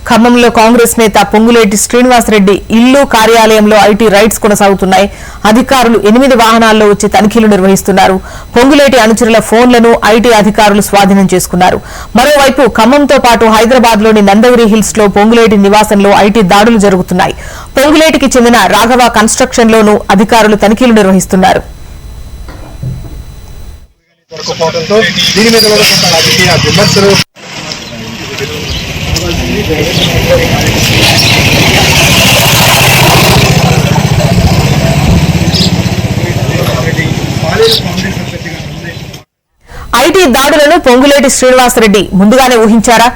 ఖమ్మంలో కాంగ్రెస్ నేత పొంగులేటి శ్రీనివాసరెడ్డి ఇల్లు కార్యాలయంలో ఐటీ రైడ్స్ కొనసాగుతున్నాయి. అధికారులు 8 వాహనాల్లో వచ్చి తనిఖీలు నిర్వహిస్తున్నారు. పొంగులేటి అనుచరుల ఫోన్లను ఐటీ అధికారులు స్వాధీనం చేసుకున్నారు. మరోవైపు ఖమ్మంతో పాటు హైదరాబాద్లోని నందగిరి హిల్స్ లో పొంగులేటి నివాసంలో ఐటీ దాడులు జరుగుతున్నాయి. పొంగులేటికి చెందిన రాఘవ కన్స్ట్రక్షన్ లోనూ అధికారులు తనిఖీలు నిర్వహిస్తున్నారు. ఐటీ దాడులను పొంగులేటి శ్రీనివాసరెడ్డి ముందుగానే ఊహించారా?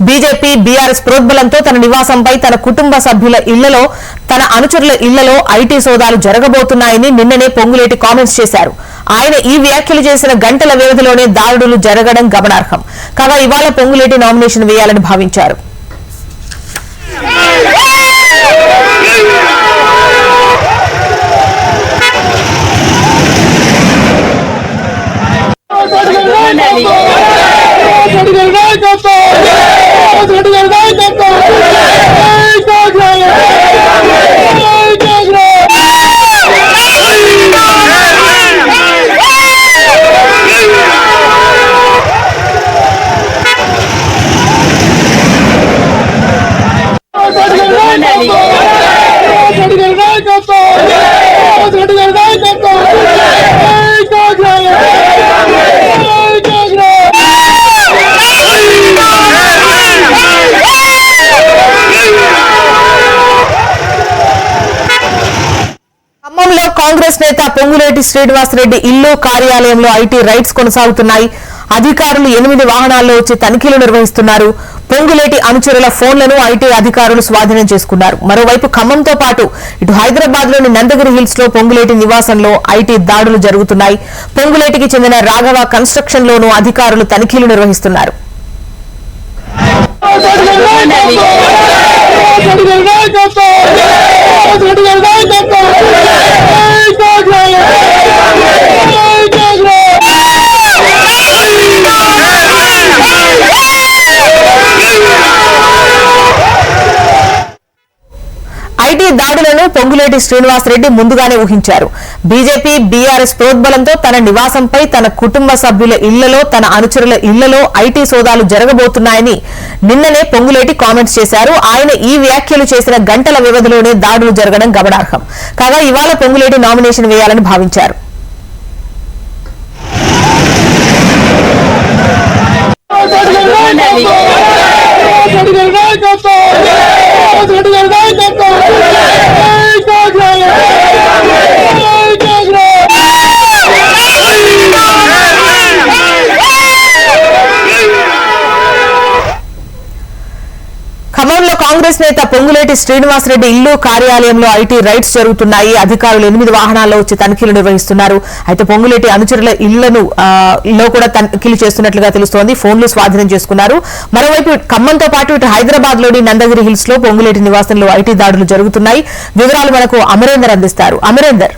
బీజేపీ బీఆర్ఎస్ ప్రోద్బలంతో తన నివాసంపై తన కుటుంబ సభ్యుల ఇళ్లలో, తన అనుచరుల ఇళ్లలో ఐటీ సోదాలు జరగబోతున్నాయని నిన్ననే పొంగులేటి కామెంట్స్ చేశారు. ఆయన ఈ వ్యాఖ్యలు చేసిన గంటల వ్యవధిలోనే దాడులు జరగడం గమనార్హం. కాగా ఇవాళ పొంగులేటి నామినేషన్ వేయాలని భావించారు. ఖమ్మంలో కాంగ్రెస్ నేత పొంగులేటి శ్రీనివాసరెడ్డి ఇల్లు కార్యాలయంలో ఐటీ రైడ్స్ కొనసాగుతున్నాయి. అధికారులు 8 వాహనాల్లో వచ్చి తనిఖీలు నిర్వహిస్తున్నారు. పొంగులేటి అనుచరుల ఫోన్లను ఐటీ అధికారులు స్వాధీనం చేసుకున్నారు. మరోవైపు ఖమ్మంతో పాటు ఇటు హైదరాబాద్ లోని నందగిరి హిల్స్ లో పొంగులేటి నివాసంలో ఐటీ దాడులు జరుగుతున్నాయి. పొంగులేటికి చెందిన రాఘవ కన్స్ట్రక్షన్ లోనూ అధికారులు తనిఖీలు నిర్వహిస్తున్నారు. ఐటీ దాడులను పొంగులేటి శ్రీనివాసరెడ్డి ముందుగానే ఊహించారు. బీజేపీ బీఆర్ఎస్ ప్రోద్బలంతో తన నివాసంపై తన కుటుంబ సభ్యుల ఇళ్లలో, తన అనుచరుల ఇళ్లలో ఐటీ సోదాలు జరగబోతున్నాయని నిన్ననే పొంగులేటి కామెంట్స్ చేశారు. ఆయన ఈ వ్యాఖ్యలు చేసిన గంటల వ్యవధిలోనే దాడులు జరగడం గమనార్హం. కాగా ఇవాళ పొంగులేటి నామినేషన్ వేయాలని భావించారు. ఖమ్మంలో కాంగ్రెస్ నేత పొంగులేటి శ్రీనివాసరెడ్డి ఇల్లు కార్యాలయంలో ఐటీ రైడ్స్ జరుగుతున్నాయి. అధికారులు 8 వాహనాల్లో వచ్చి తనిఖీలు నిర్వహిస్తున్నారు. అయితే పొంగులేటి అనుచరుల ఇళ్లను కూడా తనిఖీలు చేస్తున్నట్లుగా తెలుస్తోంది. ఫోన్లు స్వాధీనం చేసుకున్నారు. మరోవైపు ఖమ్మంతో పాటు ఇటు హైదరాబాద్ లోని నందగిరి హిల్స్ లో పొంగులేటి నివాసంలో ఐటీ దాడులు జరుగుతున్నాయి. వివరాలు మనకు అమరేందర్ అందిస్తారు. అమరేందర్,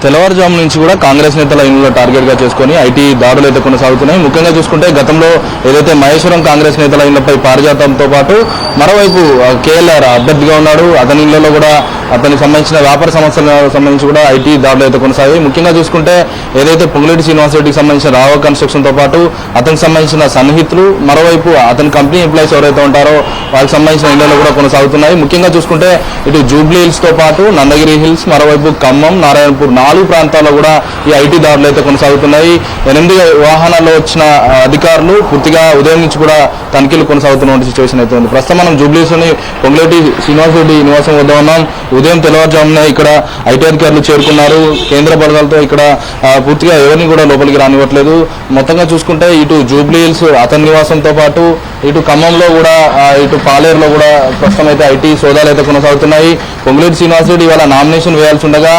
తెల్లవారుజాము నుంచి కూడా కాంగ్రెస్ నేతల ఇళ్లను టార్గెట్ గా చేసుకుని ఐటీ దాడులు అయితే కొనసాగుతున్నాయి. ముఖ్యంగా చూసుకుంటే గతంలో ఏదైతే మహేశ్వరం కాంగ్రెస్ నేతల ఇళ్లపై పారిజాతంతో పాటు మరోవైపు కేఎల్ఆర్ అభ్యర్థిగా ఉన్నాడు. అతని ఇళ్లలో కూడా అతనికి సంబంధించిన వ్యాపార సంస్థలకు సంబంధించి కూడా ఐటీ దాడులు అయితే కొనసాగాయి. ముఖ్యంగా చూసుకుంటే ఏదైతే పొంగులేటి శ్రీనివాసరెడ్డికి సంబంధించిన రాఘవ కన్స్ట్రక్షన్ తో పాటు అతనికి సంబంధించిన సన్నిహితులు, మరోవైపు అతని కంపెనీ ఎంప్లాయీస్ ఎవరైతే ఉంటారో వాళ్ళకి సంబంధించిన ఇళ్లలో కూడా కొనసాగుతున్నాయి. ముఖ్యంగా చూసుకుంటే ఇటు జూబ్లీ హిల్స్ తో పాటు నందగిరి హిల్స్, మరోవైపు ఖమ్మం, నారాయణపూర్ 4 ప్రాంతాల్లో కూడా ఈ ఐటీ దాడులు అయితే కొనసాగుతున్నాయి. 8 వాహనాల్లో వచ్చిన అధికారులు పూర్తిగా ఉదయం నుంచి కూడా తనిఖీలు కొనసాగుతున్న సిచ్యువేషన్ అయితే ఉంది. ప్రస్తుతం మనం జూబ్లీస్ లోని పొంగులేటి శ్రీనివాసరెడ్డి నివాసం వద్ద ఉన్నాం. ఉదయం తెల్లవారుజామున ఇక్కడ ఐటీ అధికారులు చేరుకున్నారు. కేంద్ర బలగాలతో ఇక్కడ పూర్తిగా ఎవరిని కూడా లోపలికి రానివ్వట్లేదు. మొత్తంగా చూసుకుంటే ఇటు జూబ్లీ హిల్స్ అతని నివాసంతో పాటు ఇటు ఖమ్మంలో కూడా ఇటు పాలేరులో కూడా ప్రస్తుతం అయితే ఐటీ సోదాలు అయితే కొనసాగుతున్నాయి. పొంగులేటి శ్రీనివాసరెడ్డి ఇవాళ నామినేషన్ వేయాల్సి ఉండగా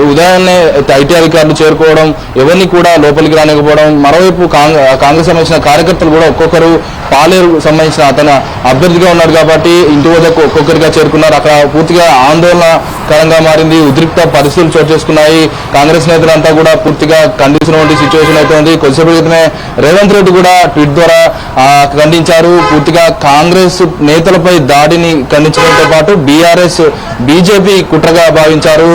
ఉదయాన్నే ఐటీ అధికారులు చేరుకోవడం, ఎవరిని కూడా లోపలికి రానికపోవడం. మరోవైపు కాంగ్రెస్ సంబంధించిన కార్యకర్తలు కూడా ఒక్కొక్కరు పాలేరు సంబంధించిన అతను అభ్యర్థిగా ఉన్నాడు కాబట్టి ఇంటి వద్దకు ఒక్కొక్కరిగా చేరుకున్నారు. అక్కడ పూర్తిగా ఆందోళనకరంగా మారింది, ఉద్రిక్త పరిస్థితులు చోటు చేసుకున్నాయి. కాంగ్రెస్ నేతలంతా కూడా పూర్తిగా ఖండిస్తున్నటువంటి సిచ్యువేషన్ అయితే ఉంది. కొద్దిసేపు క్రితమే రేవంత్ రెడ్డి కూడా ట్వీట్ ద్వారా ఖండించారు. పూర్తిగా కాంగ్రెస్ నేతలపై దాడిని ఖండించడంతో పాటు బీఆర్ఎస్ బీజేపీ కుట్రగా భావించారు.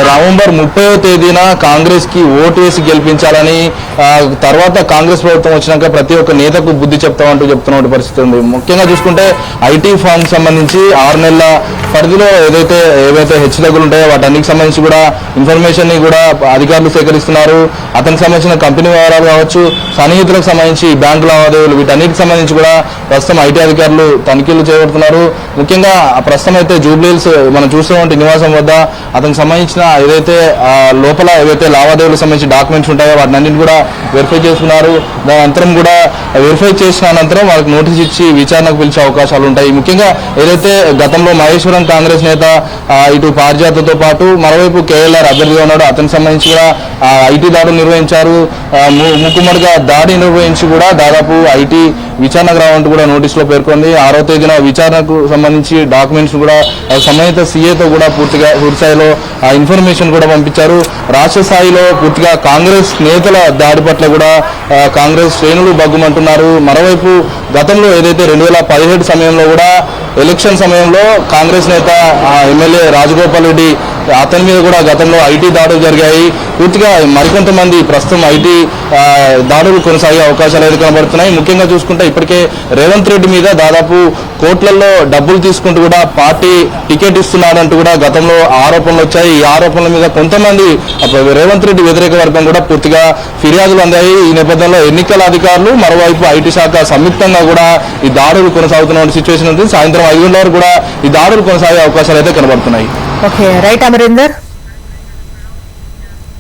నవంబర్ 30వ తేదీన కాంగ్రెస్ కి ఓటు వేసి గెలిపించాలని, తర్వాత కాంగ్రెస్ ప్రభుత్వం వచ్చినాక ప్రతి ఒక్క నేతకు బుద్ధి చెప్తామంటూ చెప్తున్న పరిస్థితి ఉంది. ముఖ్యంగా చూసుకుంటే ఐటీ ఫామ్ సంబంధించి 6 నెలల పరిధిలో ఏవైతే హెచ్చుతగ్గులు ఉంటాయో వాటన్నిటికి సంబంధించి కూడా ఇన్ఫర్మేషన్ ని కూడా అధికారులు సేకరిస్తున్నారు. అతనికి సంబంధించిన కంపెనీ వ్యవహారాలు కావచ్చు, సన్నిహితులకు సంబంధించి బ్యాంకు లావాదేవీలు, వీటన్నిటికి సంబంధించి కూడా ప్రస్తుతం ఐటీ అధికారులు తనిఖీలు చేపడుతున్నారు. ముఖ్యంగా ప్రస్తుతం అయితే జూబ్లీహిల్స్ మనం చూస్తున్నటువంటి నివాసం వద్ద అతనికి సంబంధించిన లోపల ఏవైతే లావాదేవీలకు సంబంధించి డాక్యుమెంట్స్ ఉంటాయో వాటిని కూడా వెరిఫై చేస్తున్నారు. దాని అనంతరం కూడా వెరిఫై చేసిన అనంతరం వాళ్ళకి నోటీస్ ఇచ్చి విచారణకు పిలిచే అవకాశాలు ఉంటాయి. ముఖ్యంగా ఏదైతే గతంలో మహేశ్వరం కాంగ్రెస్ నేత ఇటు పారిజాతతో పాటు మరోవైపు కేఎల్ఆర్ అభ్యర్థిగా ఉన్నాడు, అతనికి సంబంధించి కూడా ఐటీ దాడులు నిర్వహించారు. ముక్కుమ్మడిగా దాడి నిర్వహించి కూడా దాదాపు ఐటీ విచారణకు రావాలంటూ కూడా నోటీసులో పేర్కొంది. 6వ తేదీన విచారణకు సంబంధించి డాక్యుమెంట్స్ కూడా సంబంధిత సీఏతో కూడా పూర్తిగా పూర్తిస్థాయిలో ఇన్ఫర్మేషన్ కూడా పంపించారు. రాష్ట్ర స్థాయిలో పూర్తిగా కాంగ్రెస్ నేతల దాడి పట్ల కూడా కాంగ్రెస్ శ్రేణులు బగ్గుమంటున్నారు. మరోవైపు గతంలో ఏదైతే 2017 సమయంలో కూడా ఎలక్షన్ సమయంలో కాంగ్రెస్ నేత ఎమ్మెల్యే రాజగోపాల్ రెడ్డి అతని మీద కూడా గతంలో ఐటీ దాడులు జరిగాయి. పూర్తిగా మరికొంతమంది ప్రస్తుతం ఐటీ దాడులు కొనసాగే అవకాశాలు అయితే కనబడుతున్నాయి. ముఖ్యంగా చూసుకుంటే ఇప్పటికే రేవంత్ రెడ్డి మీద దాదాపు కోట్లలో డబ్బులు తీసుకుంటూ కూడా పార్టీ టికెట్ ఇస్తున్నాడంటూ కూడా గతంలో ఆరోపణలు వచ్చాయి. ఈ ఆరోపణల మీద కొంతమంది రేవంత్ రెడ్డి వ్యతిరేక వర్గం కూడా పూర్తిగా ఫిర్యాదులు అందాయి. ఈ నేపథ్యంలో ఎన్నికల అధికారులు మరోవైపు ఐటీ శాఖ సంయుక్తంగా కూడా ఈ దాడులు కొనసాగుతున్న సిచ్యువేషన్ ఉంది. సాయంత్రం 5 గంటల వరకు కూడా ఈ దాడులు కొనసాగే అవకాశాలు అయితే కనబడుతున్నాయి. Okay, right Amarinder.